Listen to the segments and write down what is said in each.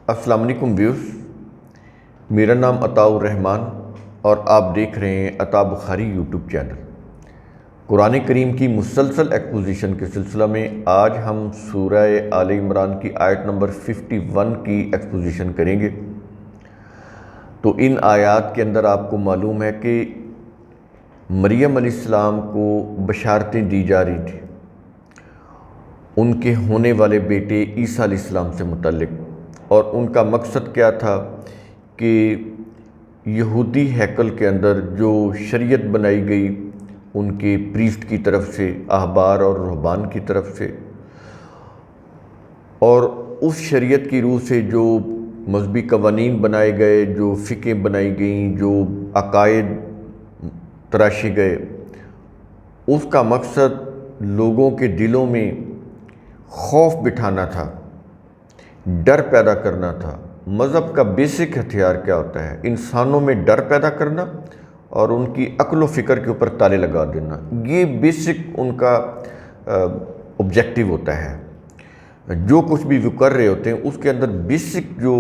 السلام علیکم ویوز، میرا نام عطاء الرحمن اور آپ دیکھ رہے ہیں عطا بخاری یوٹیوب چینل۔ قرآن کریم کی مسلسل ایکسپوزیشن کے سلسلہ میں آج ہم سورہ آل عمران کی آیت نمبر 51 کی ایکسپوزیشن کریں گے۔ تو ان آیات کے اندر آپ کو معلوم ہے کہ مریم علیہ السلام کو بشارتیں دی جا رہی تھیں ان کے ہونے والے بیٹے عیسیٰ علیہ السلام سے متعلق، اور ان کا مقصد کیا تھا کہ یہودی ہیکل کے اندر جو شریعت بنائی گئی ان کے پریسٹ کی طرف سے، احبار اور رہبان کی طرف سے، اور اس شریعت کی روح سے جو مذہبی قوانین بنائے گئے، جو فقہیں بنائی گئیں، جو عقائد تراشے گئے، اس کا مقصد لوگوں کے دلوں میں خوف بٹھانا تھا، ڈر پیدا کرنا تھا۔ مذہب کا بیسک ہتھیار کیا ہوتا ہے؟ انسانوں میں ڈر پیدا کرنا اور ان کی عقل و فکر کے اوپر تالے لگا دینا۔ یہ بیسک ان کا آبجیکٹیو ہوتا ہے۔ جو کچھ بھی وہ کر رہے ہوتے ہیں اس کے اندر بیسک جو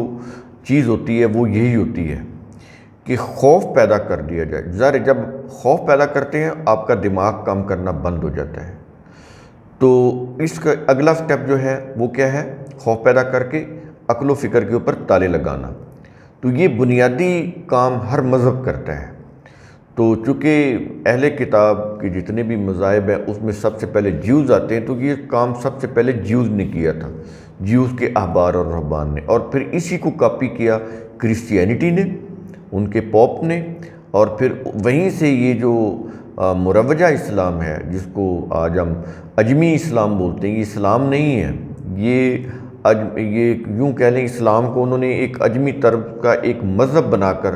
چیز ہوتی ہے وہ یہی ہوتی ہے کہ خوف پیدا کر دیا جائے۔ ظاہر جب خوف پیدا کرتے ہیں آپ کا دماغ کام کرنا بند ہو جاتا ہے۔ تو اس کا اگلا سٹیپ جو ہے وہ کیا ہے؟ خوف پیدا کر کے عقل و فکر کے اوپر تالے لگانا۔ تو یہ بنیادی کام ہر مذہب کرتا ہے۔ تو چونکہ اہل کتاب کے جتنے بھی مذاہب ہیں اس میں سب سے پہلے جیوز آتے ہیں، تو یہ کام سب سے پہلے جیوز نے کیا تھا، جیوز کے احبار اور رہبان نے، اور پھر اسی کو کاپی کیا کرسچینٹی نے، ان کے پوپ نے، اور پھر وہیں سے یہ جو مروجہ اسلام ہے جس کو آج ہم اجمی اسلام بولتے ہیں، یہ اسلام نہیں ہے، یہ یوں کہہ لیں اسلام کو انہوں نے ایک اجمی طرز کا ایک مذہب بنا کر،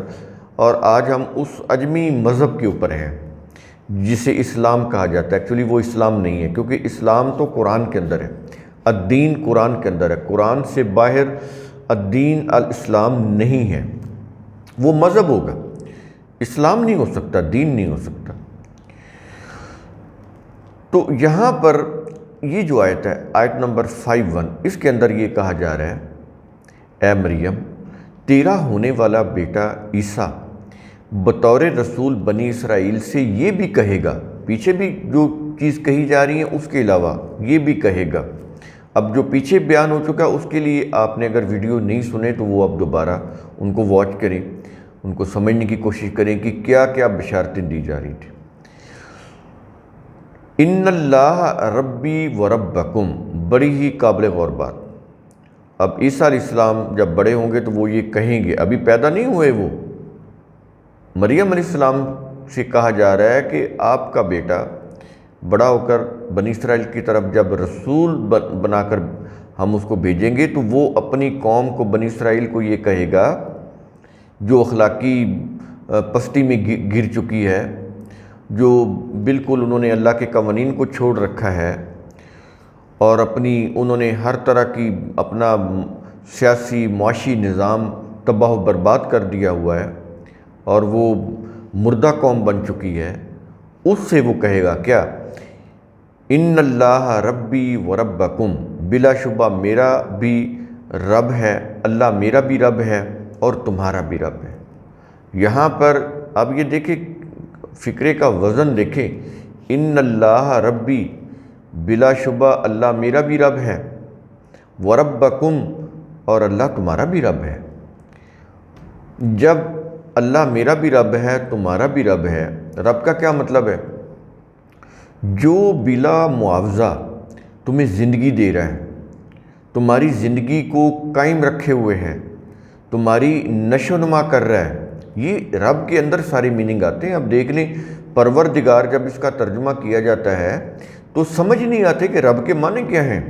اور آج ہم اس اجمی مذہب کے اوپر ہیں جسے اسلام کہا جاتا ہے۔ ایکچولی وہ اسلام نہیں ہے، کیونکہ اسلام تو قرآن کے اندر ہے، الدین قرآن کے اندر ہے، قرآن سے باہر الدین الاسلام نہیں ہے۔ وہ مذہب ہوگا، اسلام نہیں ہو سکتا، دین نہیں ہو سکتا۔ تو یہاں پر یہ جو آیت ہے، آیت نمبر 51، اس کے اندر یہ کہا جا رہا ہے، اے مریم، تیرا ہونے والا بیٹا عیسیٰ بطور رسول بنی اسرائیل سے یہ بھی کہے گا، پیچھے بھی جو چیز کہی جا رہی ہے اس کے علاوہ یہ بھی کہے گا۔ اب جو پیچھے بیان ہو چکا اس کے لیے آپ نے اگر ویڈیو نہیں سنے تو وہ اب دوبارہ ان کو واچ کریں، ان کو سمجھنے کی کوشش کریں کہ کیا کیا بشارتیں دی جا رہی تھیں۔ ان اللہ ربی و ربکم، بڑی ہی قابل غور بات۔ اب عیسیٰ علیہ السلام جب بڑے ہوں گے تو وہ یہ کہیں گے، ابھی پیدا نہیں ہوئے وہ۔ مریم علیہ السلام سے کہا جا رہا ہے کہ آپ کا بیٹا بڑا ہو کر بنی اسرائیل کی طرف جب رسول بنا کر ہم اس کو بھیجیں گے تو وہ اپنی قوم کو، بنی اسرائیل کو یہ کہے گا جو اخلاقی پستی میں گر چکی ہے، جو بالکل انہوں نے اللہ کے قوانین کو چھوڑ رکھا ہے، اور انہوں نے ہر طرح کی اپنا سیاسی معاشی نظام تباہ و برباد کر دیا ہوا ہے، اور وہ مردہ قوم بن چکی ہے۔ اس سے وہ کہے گا کیا؟ ان اللہ ربی و ربکم، بلا شبہ میرا بھی رب ہے، اللہ میرا بھی رب ہے اور تمہارا بھی رب ہے۔ یہاں پر اب یہ دیکھیں، فکرے کا وزن دیکھیں، ان اللہ ربی، بلا شبہ اللہ میرا بھی رب ہے، وربکم، اور اللہ تمہارا بھی رب ہے۔ جب اللہ میرا بھی رب ہے، تمہارا بھی رب ہے، رب کا کیا مطلب ہے؟ جو بلا معاوضہ تمہیں زندگی دے رہا ہے، تمہاری زندگی کو قائم رکھے ہوئے ہے، تمہاری نشو و نما کر رہا ہے، یہ رب کے اندر ساری میننگ آتے ہیں۔ اب دیکھ لیں پروردگار جب اس کا ترجمہ کیا جاتا ہے تو سمجھ نہیں آتے کہ رب کے معنی کیا ہیں۔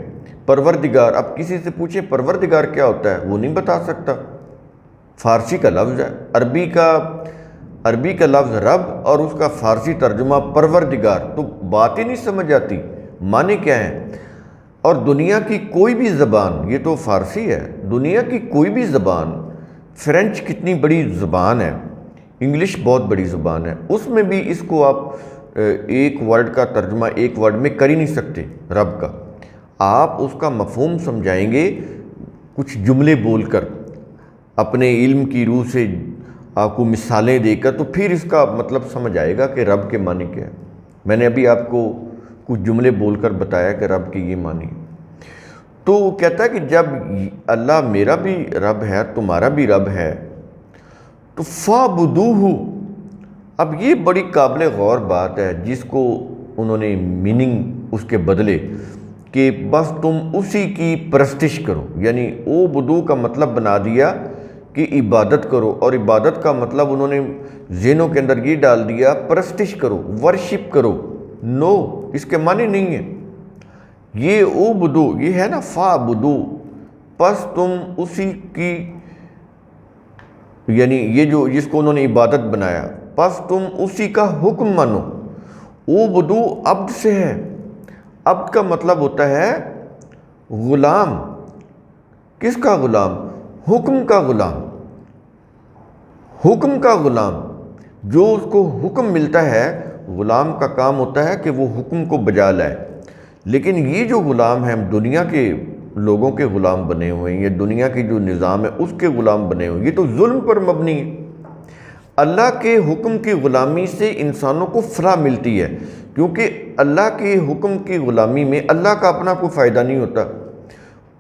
پروردگار، اب کسی سے پوچھیں پروردگار کیا ہوتا ہے، وہ نہیں بتا سکتا۔ فارسی کا لفظ ہے، عربی کا لفظ رب اور اس کا فارسی ترجمہ پروردگار، تو بات ہی نہیں سمجھ آتی معنی کیا ہے۔ اور دنیا کی کوئی بھی زبان، یہ تو فارسی ہے، دنیا کی کوئی بھی زبان، فرینچ کتنی بڑی زبان ہے، انگلش بہت بڑی زبان ہے، اس میں بھی اس کو آپ ایک ورڈ کا ترجمہ ایک ورڈ میں کر ہی نہیں سکتے رب کا۔ آپ اس کا مفہوم سمجھائیں گے کچھ جملے بول کر، اپنے علم کی روح سے آپ کو مثالیں دے کر، تو پھر اس کا مطلب سمجھ آئے گا کہ رب کے معنی کیا ہے۔ میں نے ابھی آپ کو کچھ جملے بول کر بتایا کہ رب کی یہ معنی ہے۔ تو وہ کہتا ہے کہ جب اللہ میرا بھی رب ہے، تمہارا بھی رب ہے، تو فَاعْبُدُوهُ۔ اب یہ بڑی قابل غور بات ہے جس کو انہوں نے میننگ اس کے بدلے کہ بس تم اسی کی پرستش کرو، یعنی او کا مطلب بنا دیا کہ عبادت کرو، اور عبادت کا مطلب انہوں نے ذہنوں کے اندر یہ ڈال دیا پرستش کرو، ورشپ کرو۔ نو، اس کے معنی نہیں ہے یہ او یہ ہے نا فَاعْبُدُو، پس تم اسی کی، یعنی یہ جو جس کو انہوں نے عبادت بنایا، پس تم اسی کا حکم مانو۔ او عبد سے ہے، عبد کا مطلب ہوتا ہے غلام۔ کس کا غلام؟ حکم کا غلام۔ حکم کا غلام، جو اس کو حکم ملتا ہے، غلام کا کام ہوتا ہے کہ وہ حکم کو بجا لائے۔ لیکن یہ جو غلام ہیں، ہم دنیا کے لوگوں کے غلام بنے ہوئے ہیں، یہ دنیا کی جو نظام ہے اس کے غلام بنے ہوئے ہیں، یہ تو ظلم پر مبنی ہے۔ اللہ کے حکم کی غلامی سے انسانوں کو فلاح ملتی ہے، کیونکہ اللہ کے حکم کی غلامی میں اللہ کا اپنا کوئی فائدہ نہیں ہوتا۔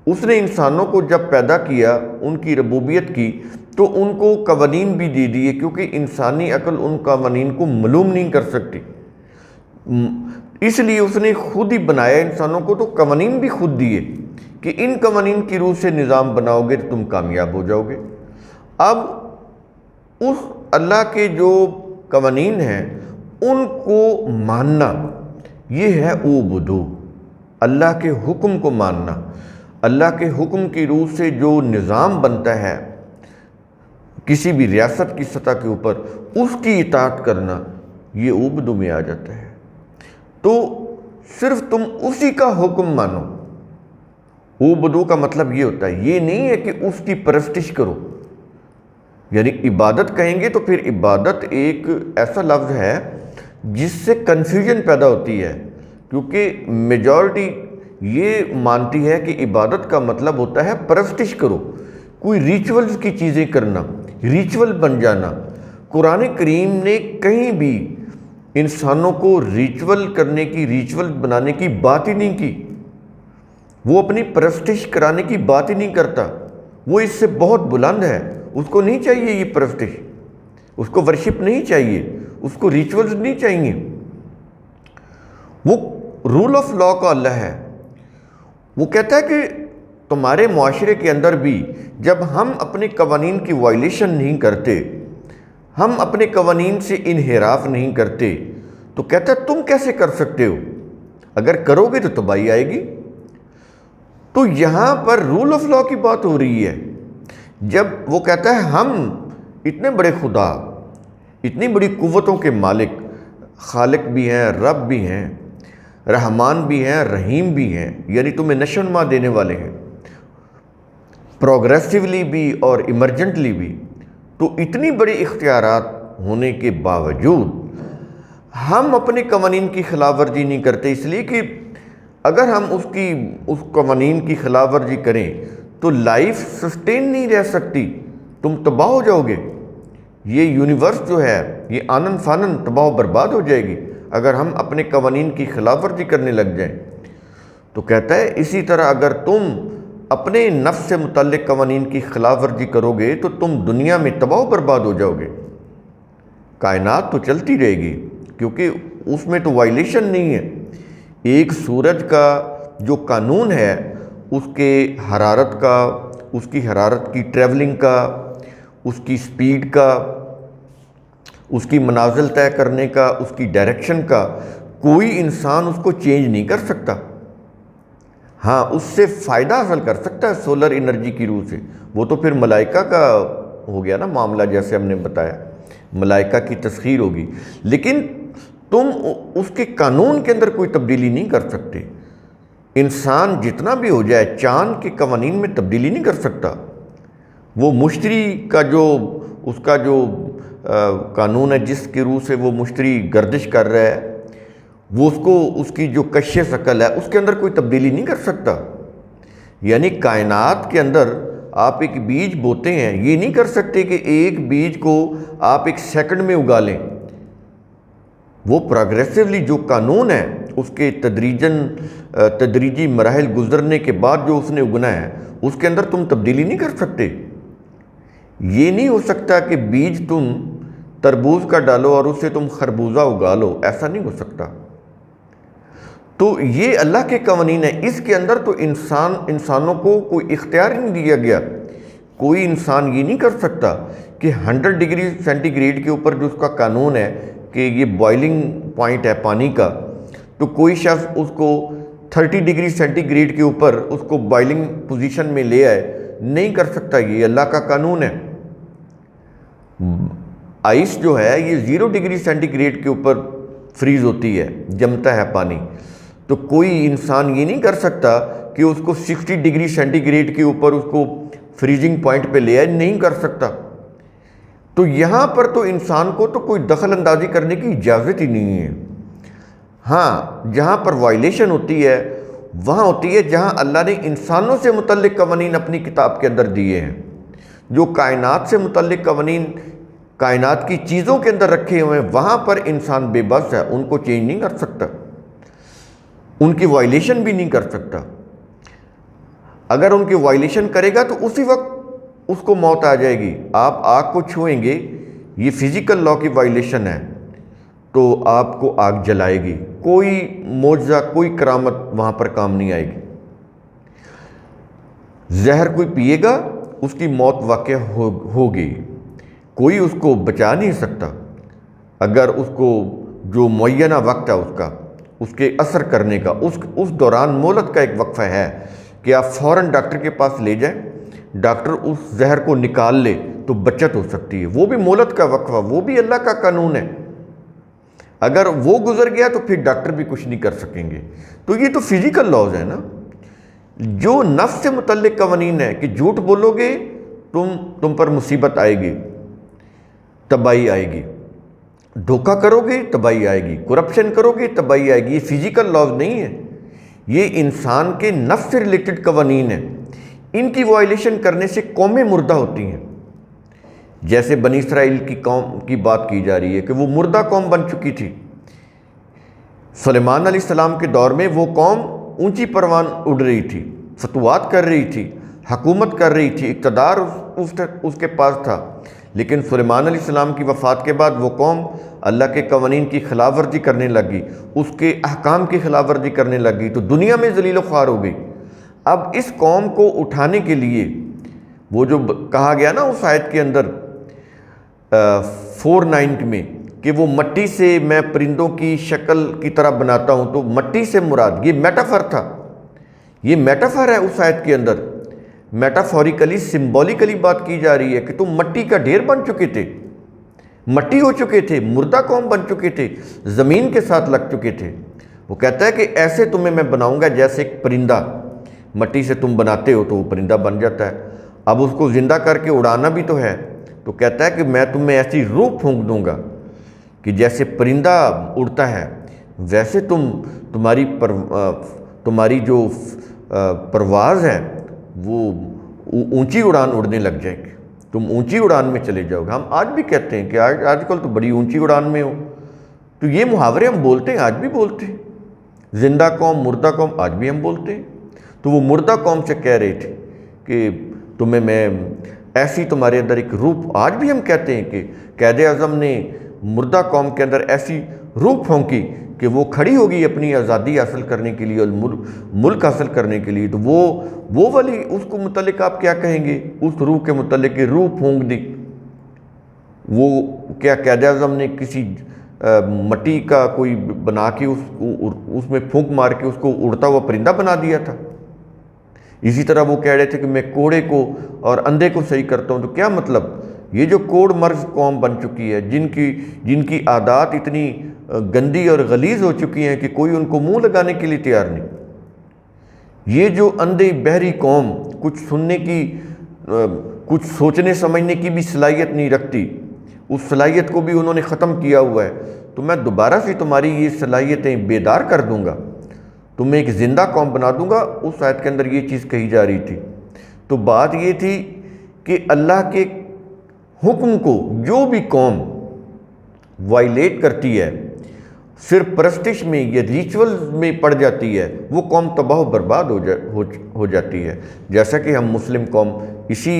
اس نے انسانوں کو جب پیدا کیا، ان کی ربوبیت کی، تو ان کو قوانین بھی دے دیے، کیونکہ انسانی عقل ان قوانین کو معلوم نہیں کر سکتی۔ اس لیے اس نے خود ہی بنایا انسانوں کو، تو قوانین بھی خود دیے کہ ان قوانین کی روح سے نظام بناؤ گے تو تم کامیاب ہو جاؤ گے۔ اب اس اللہ کے جو قوانین ہیں ان کو ماننا، یہ ہے اعبدو، اللہ کے حکم کو ماننا۔ اللہ کے حکم کی روح سے جو نظام بنتا ہے کسی بھی ریاست کی سطح کے اوپر، اس کی اطاعت کرنا، یہ اعبدو میں آ جاتا ہے۔ تو صرف تم اسی کا حکم مانو۔ اعبدو کا مطلب یہ ہوتا ہے، یہ نہیں ہے کہ اس کی پرستش کرو، یعنی عبادت کہیں گے تو پھر عبادت ایک ایسا لفظ ہے جس سے کنفیوژن پیدا ہوتی ہے، کیونکہ میجورٹی یہ مانتی ہے کہ عبادت کا مطلب ہوتا ہے پرستش کرو، کوئی ریچولز کی چیزیں کرنا، ریچول بن جانا۔ قرآن کریم نے کہیں بھی انسانوں کو ریچول کرنے کی، ریچول بنانے کی بات ہی نہیں کی۔ وہ اپنی پرستش کرانے کی بات ہی نہیں کرتا، وہ اس سے بہت بلند ہے۔ اس کو نہیں چاہیے یہ پرستش، اس کو ورشپ نہیں چاہیے، اس کو ریچولز نہیں چاہیے۔ وہ رول آف لا کا اللہ ہے۔ وہ کہتا ہے کہ تمہارے معاشرے کے اندر بھی جب ہم اپنے قوانین کی وائلیشن نہیں کرتے، ہم اپنے قوانین سے انحراف نہیں کرتے، تو کہتا ہے تم کیسے کر سکتے ہو؟ اگر کرو گے تو تباہی آئے گی۔ تو یہاں پر رول آف لا کی بات ہو رہی ہے۔ جب وہ کہتا ہے ہم اتنے بڑے خدا، اتنی بڑی قوتوں کے مالک، خالق بھی ہیں، رب بھی ہیں، رحمان بھی ہیں، رحیم بھی ہیں، یعنی تمہیں نشو و نما دینے والے ہیں، پروگریسیولی بھی اور ایمرجنٹلی بھی۔ تو اتنی بڑی اختیارات ہونے کے باوجود ہم اپنے قوانین کی خلاف ورزی نہیں کرتے، اس لیے کہ اگر ہم اس قوانین کی خلاف ورزی کریں تو لائف سسٹین نہیں رہ سکتی، تم تباہ ہو جاؤ گے۔ یہ یونیورس جو ہے یہ آنن فانن تباہ و برباد ہو جائے گی اگر ہم اپنے قوانین کی خلاف ورزی کرنے لگ جائیں۔ تو کہتا ہے اسی طرح اگر تم اپنے نفس سے متعلق قوانین کی خلاف ورزی کرو گے تو تم دنیا میں تباہ و برباد ہو جاؤ گے۔ کائنات تو چلتی رہے گی کیونکہ اس میں تو وائلیشن نہیں ہے۔ ایک سورج کا جو قانون ہے، اس کے حرارت کا، اس کی حرارت کی ٹریولنگ کا، اس کی سپیڈ کا، اس کی منازل طے کرنے کا، اس کی ڈائریکشن کا، کوئی انسان اس کو چینج نہیں کر سکتا۔ ہاں، اس سے فائدہ حاصل کر سکتا ہے سولر انرجی کی روح سے، وہ تو پھر ملائکہ کا ہو گیا نا معاملہ، جیسے ہم نے بتایا ملائکہ کی تسخیر ہوگی، لیکن تم اس کے قانون کے اندر کوئی تبدیلی نہیں کر سکتے۔ انسان جتنا بھی ہو جائے چاند کے قوانین میں تبدیلی نہیں کر سکتا۔ وہ مشتری کا اس کا جو قانون ہے جس کے روح سے وہ مشتری گردش کر رہا ہے، وہ اس کی جو کشش عقل ہے اس کے اندر کوئی تبدیلی نہیں کر سکتا۔ یعنی کائنات کے اندر آپ ایک بیج بوتے ہیں، یہ نہیں کر سکتے کہ ایک بیج کو آپ ایک سیکنڈ میں اگا لیں۔ وہ پروگریسولی جو قانون ہے اس کے تدریجی مراحل گزرنے کے بعد جو اس نے اگنا ہے اس کے اندر تم تبدیلی نہیں کر سکتے۔ یہ نہیں ہو سکتا کہ بیج تم تربوز کا ڈالو اور اس سے تم خربوزہ اگا لو، ایسا نہیں ہو سکتا۔ تو یہ اللہ کے قوانین ہیں، اس کے اندر تو انسانوں کو کوئی اختیار نہیں دیا گیا۔ کوئی انسان یہ نہیں کر سکتا کہ 100 ڈگری سینٹی گریڈ کے اوپر جو اس کا قانون ہے کہ یہ بوائلنگ پوائنٹ ہے پانی کا، تو کوئی شخص اس کو 30 ڈگری سینٹی گریڈ کے اوپر اس کو بوائلنگ پوزیشن میں لے آئے، نہیں کر سکتا۔ یہ اللہ کا قانون ہے۔ آئس جو ہے یہ 0 ڈگری سینٹی گریڈ کے اوپر فریز ہوتی ہے، جمتا ہے پانی، تو کوئی انسان یہ نہیں کر سکتا کہ اس کو 60 ڈگری سینٹی گریڈ کے اوپر اس کو فریزنگ پوائنٹ پہ لے آئے، نہیں کر سکتا۔ تو یہاں پر تو انسان کو تو کوئی دخل اندازی کرنے کی اجازت ہی نہیں ہے۔ ہاں، جہاں پر وائلیشن ہوتی ہے وہاں ہوتی ہے جہاں اللہ نے انسانوں سے متعلق قوانین اپنی کتاب کے اندر دیے ہیں۔ جو کائنات سے متعلق قوانین کائنات کی چیزوں کے اندر رکھے ہوئے ہیں، وہاں پر انسان بے بس ہے، ان کو چینج نہیں کر سکتا، ان کی وائلیشن بھی نہیں کر سکتا۔ اگر ان کی وائلیشن کرے گا تو اسی وقت اس کو موت آ جائے گی۔ آپ آگ کو چھوئیں گے، یہ فزیکل لا کی وائلیشن ہے، تو آپ کو آگ جلائے گی۔ کوئی معجزہ، کوئی کرامت وہاں پر کام نہیں آئے گی۔ زہر کوئی پیے گا، اس کی موت واقع ہوگی، کوئی اس کو بچا نہیں سکتا۔ اگر اس کو جو معینہ وقت ہے اس کے اثر کرنے کا، اس دوران مہلت کا ایک وقفہ ہے کہ آپ فوراً ڈاکٹر کے پاس لے جائیں، ڈاکٹر اس زہر کو نکال لے تو بچت ہو سکتی ہے۔ وہ بھی مہلت کا وقفہ، وہ بھی اللہ کا قانون ہے۔ اگر وہ گزر گیا تو پھر ڈاکٹر بھی کچھ نہیں کر سکیں گے۔ تو یہ تو فزیکل لاز ہے نا۔ جو نفس سے متعلق قوانین ہے کہ جھوٹ بولو گے تم پر مصیبت آئے گی، تباہی آئے گی، دھوکہ کرو گے تباہی آئے گی، کرپشن کرو گے تباہی آئے گی۔ یہ فزیکل لاز نہیں ہے، یہ انسان کے نفس سے ریلیٹڈ قوانین ہیں۔ ان کی وائلیشن کرنے سے قومیں مردہ ہوتی ہیں۔ جیسے بنی اسرائیل کی قوم کی بات کی جا رہی ہے کہ وہ مردہ قوم بن چکی تھی۔ سلیمان علیہ السلام کے دور میں وہ قوم اونچی پروان اڑ رہی تھی، فتوحات کر رہی تھی، حکومت کر رہی تھی، اقتدار اس کے پاس تھا۔ لیکن سلیمان علیہ السلام کی وفات کے بعد وہ قوم اللہ کے قوانین کی خلاف ورزی کرنے لگی، اس کے احکام کی خلاف ورزی کرنے لگی، تو دنیا میں ذلیل و خوار ہو گئی۔ اب اس قوم کو اٹھانے کے لیے وہ جو کہا گیا نا اس آیت کے اندر 4:9 میں کہ وہ مٹی سے میں پرندوں کی شکل کی طرح بناتا ہوں، تو مٹی سے مراد یہ میٹافر تھا، یہ میٹافر ہے اس آیت کے اندر۔ میٹافوریکلی، سمبولیکلی بات کی جا رہی ہے کہ تم مٹی کا ڈھیر بن چکے تھے، مٹی ہو چکے تھے، مردہ قوم بن چکے تھے، زمین کے ساتھ لگ چکے تھے۔ وہ کہتا ہے کہ ایسے تمہیں میں بناؤں گا جیسے ایک پرندہ، مٹی سے تم بناتے ہو تو وہ پرندہ بن جاتا ہے، اب اس کو زندہ کر کے اڑانا بھی تو ہے، تو کہتا ہے کہ میں تمہیں ایسی روح پھونک دوں گا کہ جیسے پرندہ اڑتا ہے ویسے تمہاری جو پرواز ہے وہ اونچی اڑان اڑنے لگ جائے گی، تم اونچی اڑان میں چلے جاؤ گے۔ ہم آج بھی کہتے ہیں کہ آج کل تو بڑی اونچی اڑان میں ہو، تو یہ محاورے ہم بولتے ہیں، آج بھی بولتے ہیں، زندہ قوم، مردہ قوم، آج بھی ہم بولتے ہیں۔ تو وہ مردہ قوم سے کہہ رہے تھے کہ تمہیں میں ایسی تمہارے اندر ایک روح، آج بھی ہم کہتے ہیں کہ قائد اعظم نے مردہ قوم کے اندر ایسی روح پھونکی کہ وہ کھڑی ہوگی اپنی آزادی حاصل کرنے کے لیے اور ملک حاصل کرنے کے لیے۔ تو وہ والی اس کو متعلق آپ کیا کہیں گے؟ اس روح کے متعلق کہ روح پھونک دی، وہ کیا قائد اعظم نے کسی مٹی کا کوئی بنا کے اس میں پھونک مار کے اس کو اڑتا ہوا پرندہ بنا دیا تھا؟ اسی طرح وہ کہہ رہے تھے کہ میں کوڑے کو اور اندھے کو صحیح کرتا ہوں۔ تو کیا مطلب؟ یہ جو کوڑ مرض قوم بن چکی ہے، جن کی عادات اتنی گندی اور غلیظ ہو چکی ہیں کہ کوئی ان کو منہ لگانے کے لیے تیار نہیں، یہ جو اندھی بہری قوم کچھ سننے کی، کچھ سوچنے سمجھنے کی بھی صلاحیت نہیں رکھتی، اس صلاحیت کو بھی انہوں نے ختم کیا ہوا ہے، تو میں دوبارہ سے تمہاری یہ صلاحیتیں بیدار کر دوں گا، تمہیں ایک زندہ قوم بنا دوں گا۔ اس آیت کے اندر یہ چیز کہی جا رہی تھی۔ تو بات یہ تھی کہ اللہ کے حکم کو جو بھی قوم وائلیٹ کرتی ہے، صرف پرستش میں یا ریچول میں پڑ جاتی ہے، وہ قوم تباہ و برباد ہو جاتی ہے، جیسا کہ ہم مسلم قوم اسی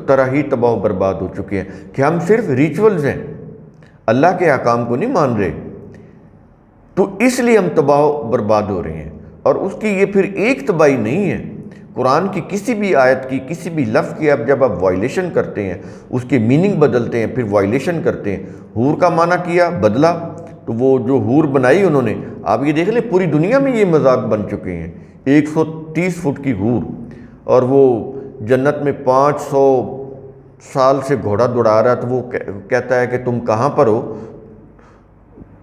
طرح ہی تباہ و برباد ہو چکے ہیں کہ ہم صرف ریچولز ہیں، اللہ کے احکام کو نہیں مان رہے، تو اس لیے ہم تباہ و برباد ہو رہے ہیں۔ اور اس کی یہ پھر ایک تباہی نہیں ہے، قرآن کی کسی بھی آیت کی، کسی بھی لفظ کی جب آپ وائلیشن کرتے ہیں، اس کے میننگ بدلتے ہیں، پھر وائلیشن کرتے ہیں۔ حور کا معنی کیا، بدلا، تو وہ جو حور بنائی انہوں نے، آپ یہ دیکھ لیں پوری دنیا میں یہ مذاق بن چکے ہیں، 130 فٹ کی حور، اور وہ جنت میں 500 سال سے گھوڑا دوڑا رہا، تو وہ کہتا ہے کہ تم کہاں پر ہو؟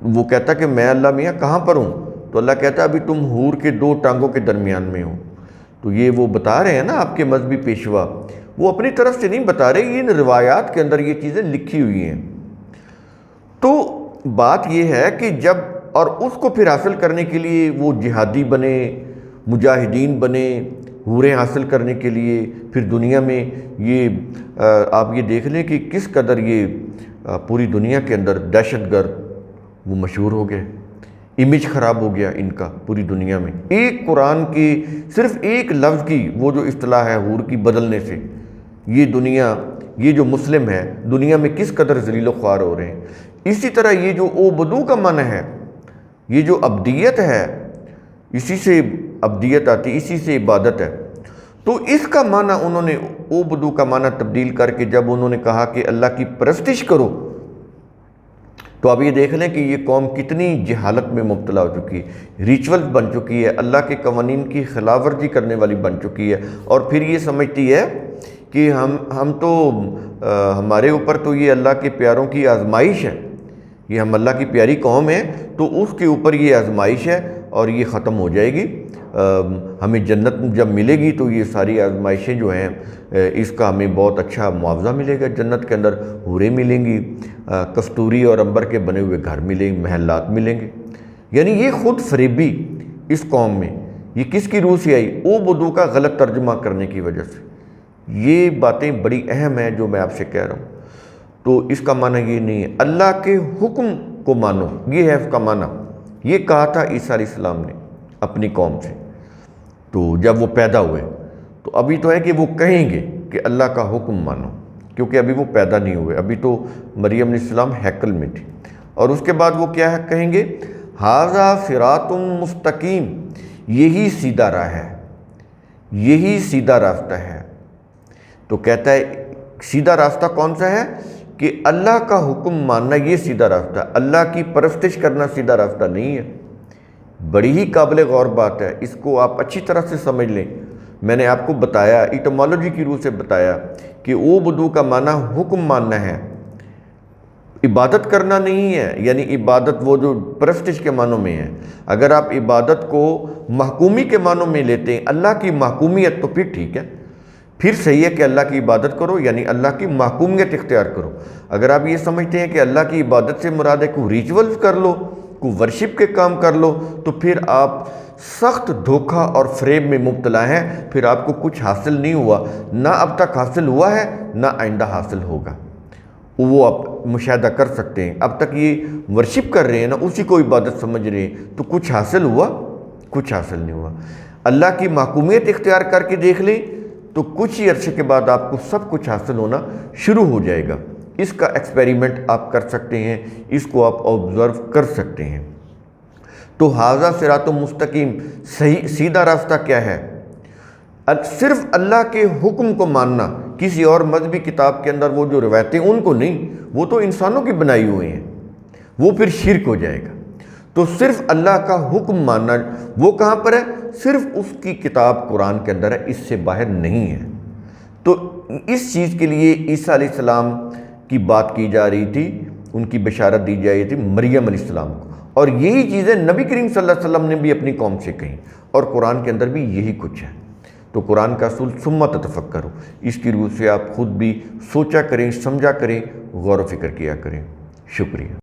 وہ کہتا ہے کہ میں اللہ میاں کہاں پر ہوں؟ تو اللہ کہتا ہے ابھی تم حور کے 2 ٹانگوں کے درمیان میں ہو۔ تو یہ وہ بتا رہے ہیں نا آپ کے مذہبی پیشوا، وہ اپنی طرف سے نہیں بتا رہے، ان روایات کے اندر یہ چیزیں لکھی ہوئی ہیں۔ تو بات یہ ہے کہ جب، اور اس کو پھر حاصل کرنے کے لیے وہ جہادی بنے، مجاہدین بنے، حوریں حاصل کرنے کے لیے، پھر دنیا میں یہ آپ یہ دیکھ لیں کہ کس قدر یہ پوری دنیا کے اندر دہشت گرد وہ مشہور ہو گئے، امیج خراب ہو گیا ان کا پوری دنیا میں، ایک قرآن کی صرف ایک لفظ کی وہ جو اصطلاح ہے حور کی بدلنے سے یہ دنیا، یہ جو مسلم ہے دنیا میں کس قدر ذلیل و خوار ہو رہے ہیں۔ اسی طرح یہ جو اوبدو کا معنی ہے، یہ جو عبدیت ہے، اسی سے عبدیت آتی، اسی سے عبادت ہے، تو اس کا معنی انہوں نے اوبدو کا معنی تبدیل کر کے جب انہوں نے کہا کہ اللہ کی پرستش کرو، تو اب یہ دیکھ لیں کہ یہ قوم کتنی جہالت میں مبتلا ہو چکی ہے، ریچول بن چکی ہے، اللہ کے قوانین کی خلاف ورزی کرنے والی بن چکی ہے، اور پھر یہ سمجھتی ہے کہ ہم تو ہمارے اوپر تو یہ اللہ کے پیاروں کی آزمائش ہے، یہ ہم اللہ کی پیاری قوم ہیں، تو اس کے اوپر یہ آزمائش ہے اور یہ ختم ہو جائے گی، ہمیں جنت جب ملے گی تو یہ ساری آزمائشیں جو ہیں اس کا ہمیں بہت اچھا معاوضہ ملے گا، جنت کے اندر حوریں ملیں گی، کستوری اور عنبر کے بنے ہوئے گھر ملیں گے، محلات ملیں گے۔ یعنی یہ خود فریبی اس قوم میں، یہ کس کی روح سے آئی؟ اوبدو کا غلط ترجمہ کرنے کی وجہ سے۔ یہ باتیں بڑی اہم ہیں جو میں آپ سے کہہ رہا ہوں۔ تو اس کا معنی یہ نہیں ہے اللہ کے حکم کو مانو، یہ ہے اس کا معنی۔ یہ کہا تھا عیسیٰ علیہ السلام نے اپنی قوم سے، تو جب وہ پیدا ہوئے، تو ابھی تو ہے کہ وہ کہیں گے کہ اللہ کا حکم مانو، کیونکہ ابھی وہ پیدا نہیں ہوئے، ابھی تو مریم علیہ السلام ہیکل میں تھی، اور اس کے بعد وہ کیا ہے کہیں گے؟ ھذا صراط مستقیم، یہی سیدھا راہ ہے، یہی سیدھا راستہ ہے۔ تو کہتا ہے سیدھا راستہ کون سا ہے؟ کہ اللہ کا حکم ماننا، یہ سیدھا راستہ، اللہ کی پرستش کرنا سیدھا راستہ نہیں ہے۔ بڑی ہی قابل غور بات ہے، اس کو آپ اچھی طرح سے سمجھ لیں۔ میں نے آپ کو بتایا، ایٹمالوجی کی روح سے بتایا کہ اوبدو کا معنی حکم ماننا ہے، عبادت کرنا نہیں ہے، یعنی عبادت وہ جو پرستش کے معنوں میں ہے۔ اگر آپ عبادت کو محکومی کے معنوں میں لیتے ہیں، اللہ کی محکومیت، تو پھر ٹھیک ہے، پھر صحیح ہے کہ اللہ کی عبادت کرو، یعنی اللہ کی محکومیت اختیار کرو۔ اگر آپ یہ سمجھتے ہیں کہ اللہ کی عبادت سے مراد ہے کوئی ریچولز کر لو، کوئی ورشپ کے کام کر لو، تو پھر آپ سخت دھوکہ اور فریب میں مبتلا ہیں، پھر آپ کو کچھ حاصل نہیں ہوا، نہ اب تک حاصل ہوا ہے، نہ آئندہ حاصل ہوگا۔ وہ آپ مشاہدہ کر سکتے ہیں، اب تک یہ ورشپ کر رہے ہیں نا، اسی کو عبادت سمجھ رہے ہیں، تو کچھ حاصل ہوا؟ کچھ حاصل نہیں ہوا۔ اللہ کی محکومیت اختیار کر کے دیکھ لیں تو کچھ ہی عرصے کے بعد آپ کو سب کچھ حاصل ہونا شروع ہو جائے گا۔ اس کا ایکسپیریمنٹ آپ کر سکتے ہیں، اس کو آپ آبزرو کر سکتے ہیں۔ تو ھذا صراط مستقیم، صحیح سیدھا راستہ کیا ہے؟ صرف اللہ کے حکم کو ماننا، کسی اور مذہبی کتاب کے اندر وہ جو روایتیں ان کو نہیں، وہ تو انسانوں کی بنائی ہوئی ہیں، وہ پھر شرک ہو جائے گا۔ تو صرف اللہ کا حکم ماننا، وہ کہاں پر ہے؟ صرف اس کی کتاب قرآن کے اندر ہے، اس سے باہر نہیں ہے۔ تو اس چیز کے لیے عیسیٰ علیہ السلام کی بات کی جا رہی تھی، ان کی بشارت دی جا رہی تھی مریم علیہ السلام کو، اور یہی چیزیں نبی کریم صلی اللہ علیہ وسلم نے بھی اپنی قوم سے کہیں، اور قرآن کے اندر بھی یہی کچھ ہے۔ تو قرآن کا اصول ثم تتفکروا، اس کی روح سے آپ خود بھی سوچا کریں، سمجھا کریں، غور و فکر کیا کریں۔ شکریہ۔